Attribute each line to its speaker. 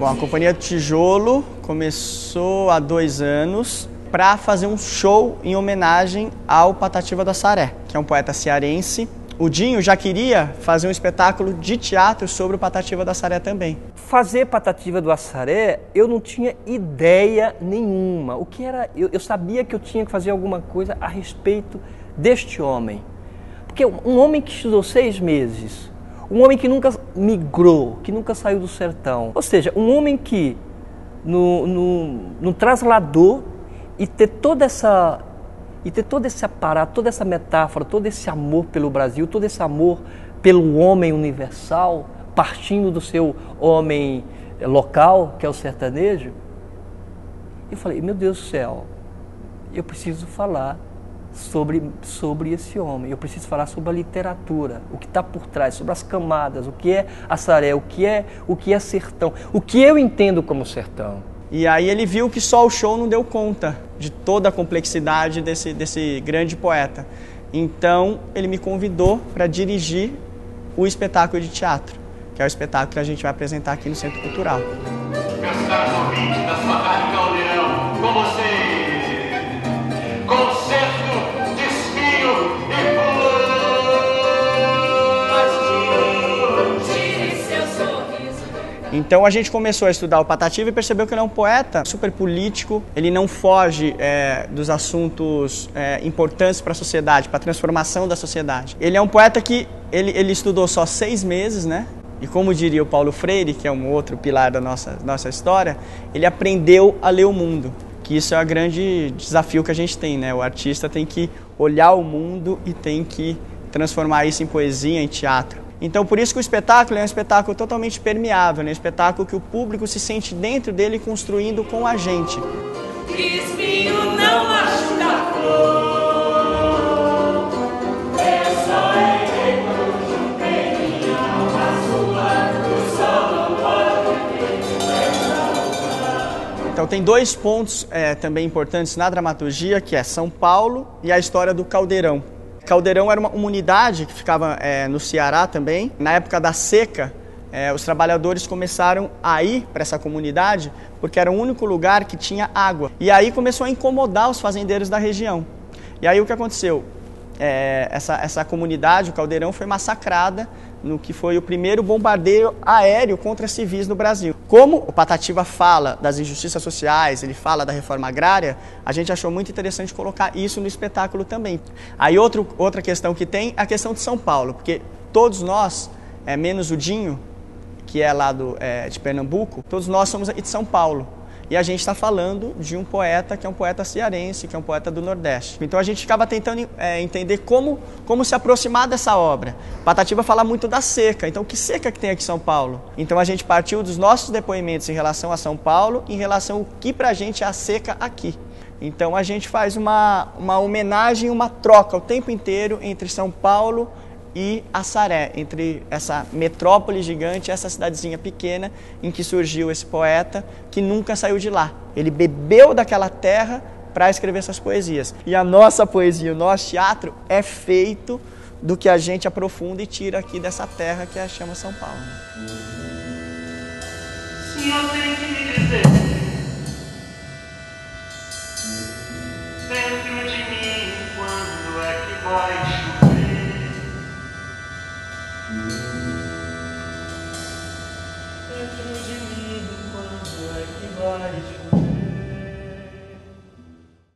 Speaker 1: Bom, a Companhia do Tijolo começou há 2 anos para fazer um show em homenagem ao Patativa do Assaré, que é um poeta cearense. O Dinho já queria fazer um espetáculo de teatro sobre o Patativa do Assaré também.
Speaker 2: Fazer Patativa do Assaré, eu não tinha ideia nenhuma. O que era? Eu sabia que eu tinha que fazer alguma coisa a respeito deste homem. Porque um homem que estudou 6 meses, um homem que nunca migrou, que nunca saiu do sertão. Ou seja, um homem que no trasladou e ter todo esse aparato, toda essa metáfora, todo esse amor pelo Brasil, todo esse amor pelo homem universal, partindo do seu homem local, que é o sertanejo. Eu falei, meu Deus do céu, eu preciso falar sobre esse homem, eu preciso falar sobre a literatura, o que está por trás, sobre as camadas, o que é Assaré, o que é sertão, o que eu entendo como sertão.
Speaker 1: E aí ele viu que só o show não deu conta de toda a complexidade desse grande poeta. Então ele me convidou para dirigir o espetáculo de teatro, que é o espetáculo que a gente vai apresentar aqui no Centro Cultural.
Speaker 3: Meus caros ouvintes da sua Rádio Caldeirão, com vocês, Concerto de Espinho e
Speaker 1: Então a gente começou a estudar o Patativa e percebeu que ele é um poeta super político, ele não foge dos assuntos importantes para a sociedade, para a transformação da sociedade. Ele é um poeta que ele estudou só 6 meses, né? E como diria o Paulo Freire, que é um outro pilar da nossa história, ele aprendeu a ler o mundo, que isso é o grande desafio que a gente tem, né? O artista tem que olhar o mundo e tem que transformar isso em poesia, em teatro. Então, por isso que o espetáculo é um espetáculo totalmente permeável, né? Um espetáculo que o público se sente dentro dele construindo com a gente.
Speaker 4: Espinho não machuca a flor, é só cujo tem alma sua, o sol não pode.
Speaker 1: Então, tem 2 pontos também importantes na dramaturgia, que é São Paulo e a história do Caldeirão. Caldeirão era uma unidade que ficava no Ceará também. Na época da seca, os trabalhadores começaram a ir para essa comunidade porque era o único lugar que tinha água. E aí começou a incomodar os fazendeiros da região. E aí o que aconteceu? Essa comunidade, o Caldeirão, foi massacrada no que foi o primeiro bombardeio aéreo contra civis no Brasil. Como o Patativa fala das injustiças sociais, ele fala da reforma agrária, a gente achou muito interessante colocar isso no espetáculo também. Aí outra questão que tem é a questão de São Paulo, porque todos nós, menos o Dinho, que é lá de Pernambuco, todos nós somos de São Paulo. E a gente está falando de um poeta que é um poeta cearense, que é um poeta do Nordeste. Então a gente ficava tentando entender como se aproximar dessa obra. Patativa fala muito da seca, então que seca que tem aqui em São Paulo? Então a gente partiu dos nossos depoimentos em relação a São Paulo, em relação ao que pra gente é a seca aqui. Então a gente faz uma homenagem, uma troca o tempo inteiro entre São Paulo e Assaré, entre essa metrópole gigante e essa cidadezinha pequena em que surgiu esse poeta que nunca saiu de lá. Ele bebeu daquela terra para escrever essas poesias. E a nossa poesia, o nosso teatro é feito do que a gente aprofunda e tira aqui dessa terra que chama São Paulo.
Speaker 3: Senhor tem que me dizer, dentro de mim, quando é que vai chover? Dentro de mim, quando é que vai chover?